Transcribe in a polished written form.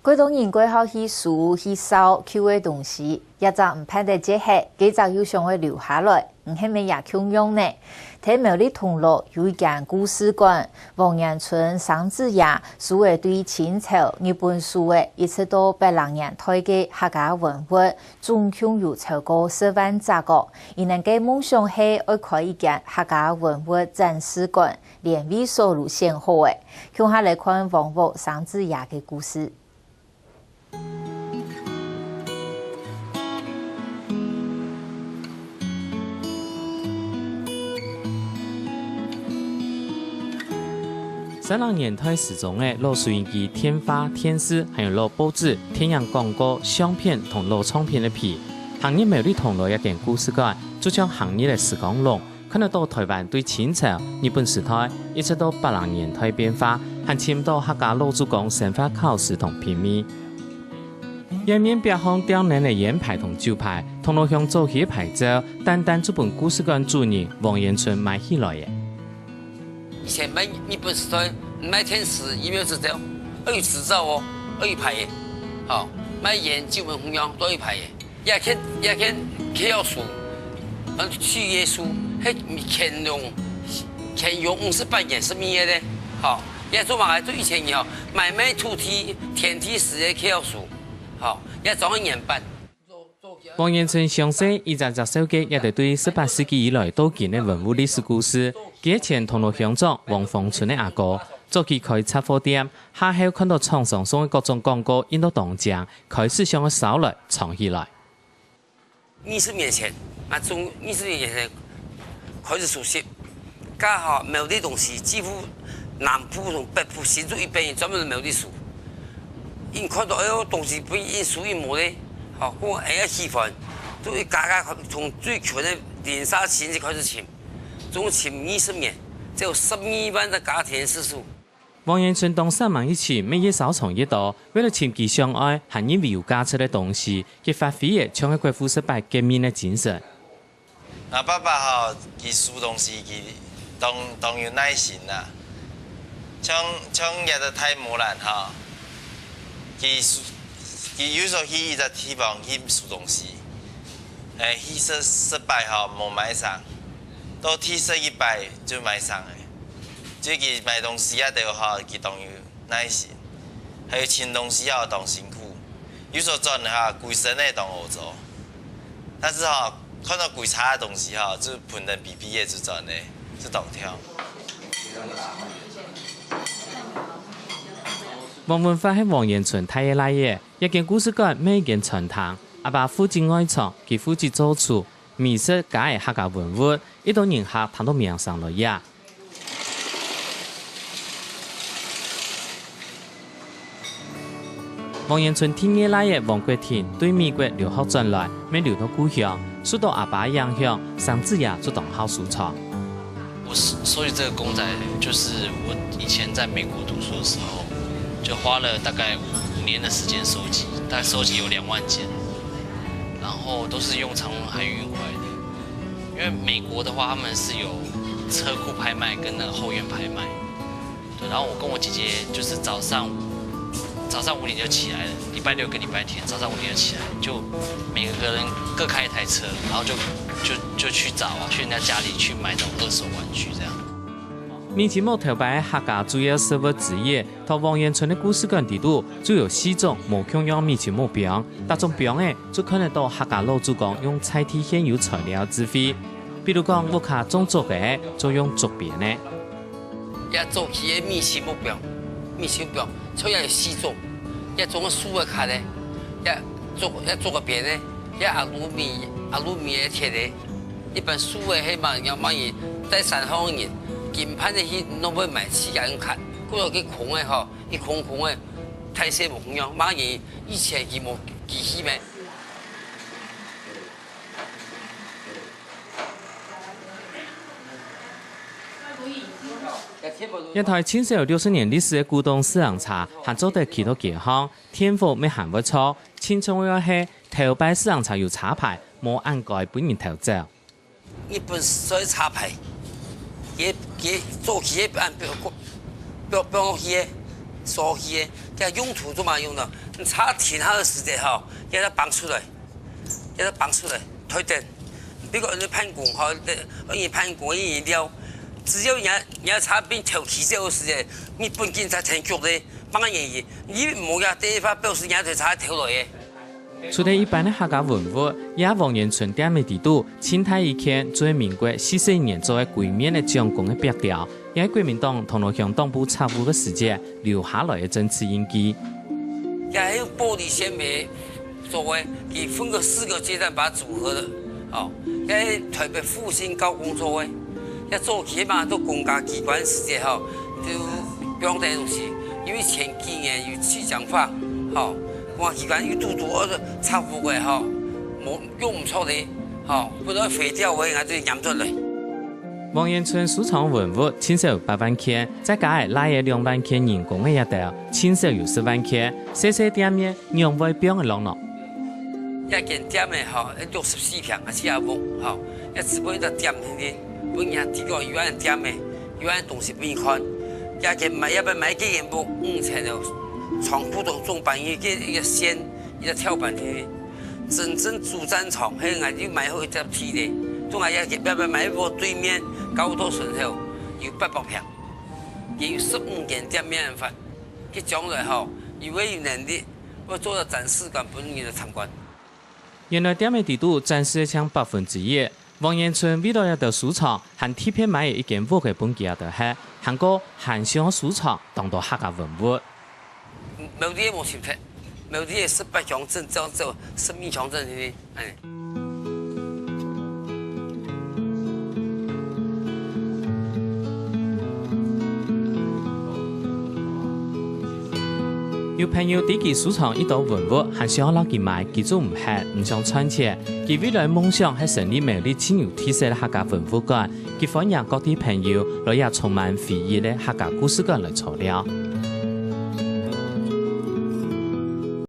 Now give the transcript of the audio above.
几多人过好去数去烧捡的东西，一则唔盼得这些，几则又想会留下来，唔系咪也穷用呢？睇苗栗铜锣有一间故事馆，王阳春、桑子亚所谓对清朝日本书的一直到80年代的客家文物，总共有超过10万杂个。伊能嘅梦想系要开一间客家文物展示馆，连为收入先好诶。向下来看王屋桑子亚嘅故事。30年代始终的录收音机、天发、天丝，还有录报纸、天阳广告、相片同录唱片的皮。行业苗栗铜锣一间故事馆，就将行业的时光龙看得到台湾对清朝、日本时代一直到80年代变化，和深到客家老祖公生活考试同片面。一面标行雕人的烟牌同酒牌，铜锣乡做起牌照，单单这本故事馆主人王延春买起来的。以前买日本时代买天使也没有执照，要有执照哦，要有牌的。好，买烟酒文红样都有牌的。也看要书，去耶稣，迄乾隆58年是咩的？好，也做嘛做以前以后买卖土地天地时的要书，好，也装个年版。王延春详细一集集手机，也得对18世纪以来多见的文物历史故事。几日前，铜锣乡长王凤春的阿哥早期开杂货店，下后看到厂商送的各种广告引到动静，开始将个烧来藏起来。20年前，从20年前开始熟悉，刚好苗栗东西几乎南部同北部新竹一边专门的苗栗树，因看到哎呦东西不因属于么嘞？好，我哎喜欢，就一家从最穷的连沙亲戚开始请，总请20年，只有12万的家庭次数。王延春同3万一起，每日收藏一道，为了亲其相爱，还因为有价值的东西，佢发挥嘅像係國父18革命的精神。爸爸吼，佢輸東西佢當有耐心啦，像也得太磨難吼，佢有時候佢一直希望佢輸東西，佢失敗吼冇買上，到提升100就買上嘅。即係買東西啊，都要哈，佢當有耐心，還有清東西要當辛苦。有時候賺哈貴身的當歐洲，但是哈看到貴差的東西哈，就盤人比畢業就賺的，就當挑。王文發係王延春太爺來嘅，一間故事館每間傳堂，阿爸負責外場，佢負責做廚，美食加嘅客家文物，一到人客談到面上來呀。王延春天野來嘅王國田對美國留學轉來，沒留到故鄉，受到阿爸影響，桑子亞就當好收藏。我收集這個公仔，就是我以前在美國讀書的時候，就花了大概5年的時間收集，大概收集有2萬件，然後都是用長榮海運回來的。因為美國的話，他們是有車庫拍賣跟那個後院拍賣，對，然後我跟我姐姐就是早上5點就起來了，禮拜6跟禮拜天早上5點就起來，就每個人各開一台車，然後就去找去人家家裡去買那種2手玩具這樣。面前木頭牌客家主要食物之一，同王延春的故事館地圖就有4種無共樣面前木標，但種標誒就看得到客家老祖公用採地現有材料指揮，比如講屋下種竹嘅就用竹編呢。也做起嘅面前木標，所以有4種。一種個樹嘅卡咧，一做個邊咧，一阿魯米嘅鐵咧，一般樹嘅希望要乜嘢，在山上嘅人，近排嘅去攞去買起嘅用卡，嗰個佢空嘅嗬，一空嘅，太細無樣，乜嘢以前佢冇記起咩？一台清朝60年歷史的古董四行車，還做得其他幾項，天賦沒行不錯。清朝嘅係頭擺四行車有插牌，冇按蓋本人頭照。日本所以插牌，佢做起按標去嘅，烧起的，这用途做嘛用的？你插填好的时间哈，给它绑出来，推灯。比如你攀工哈，你攀工你料，只要人家插边调起这个时间，你本身才停脚的，帮人嘢，你冇呀地方表示人家就插调来嘅。除了一般的客家文物，也王延春店的地图，清太一片作为民国41年作为柜面的蒋公的标调，也係國民黨銅鑼鄉黨部插務的時節留下來的政治印記。也係用玻璃纖維作為，佢分個4個階段把它組合的，哦，也係台北復興高工作位，也做起碼都公家機關時節吼，就表達東西，因為前幾年有氣象法，吼。公安機關有多插服嘅吼，冇用唔錯的，吼，不然廢掉嘅，我就驗出嚟。王延春收藏文物至少有8萬件，再加上拉嘅2萬件人工嘅一道，至少有10萬件。細細點嘅兩位表嘅浪浪。一件點嘅吼，64平啊，45吼，一只不過一點嘅，本人啲個有人點嘅，有人東西俾你看，一件買一百買幾件布5千了。床鋪同中板一個線，一個跳板的，真正主戰場，迄個就買好一隻梯的，仲係一個買一部對面高度順後有800平，也有15件店面法，佢將來後如果有能力，我做到展示館本人來參觀。原來店的地圖展示搶1/8，王延春為了要得收藏，還特別買一件物嘅本件的係韓國韓商收藏當到客家文物。某啲冇前提，某啲係18強證，就12強證呢啲，有朋友對其收藏一道文物，還想攞佢買，佢做唔係唔想賺錢。佢未來夢想係成立美麗輕有特色嘅客家文物館，佢歡迎各地朋友來也充滿回憶嘅客家故事館來材料。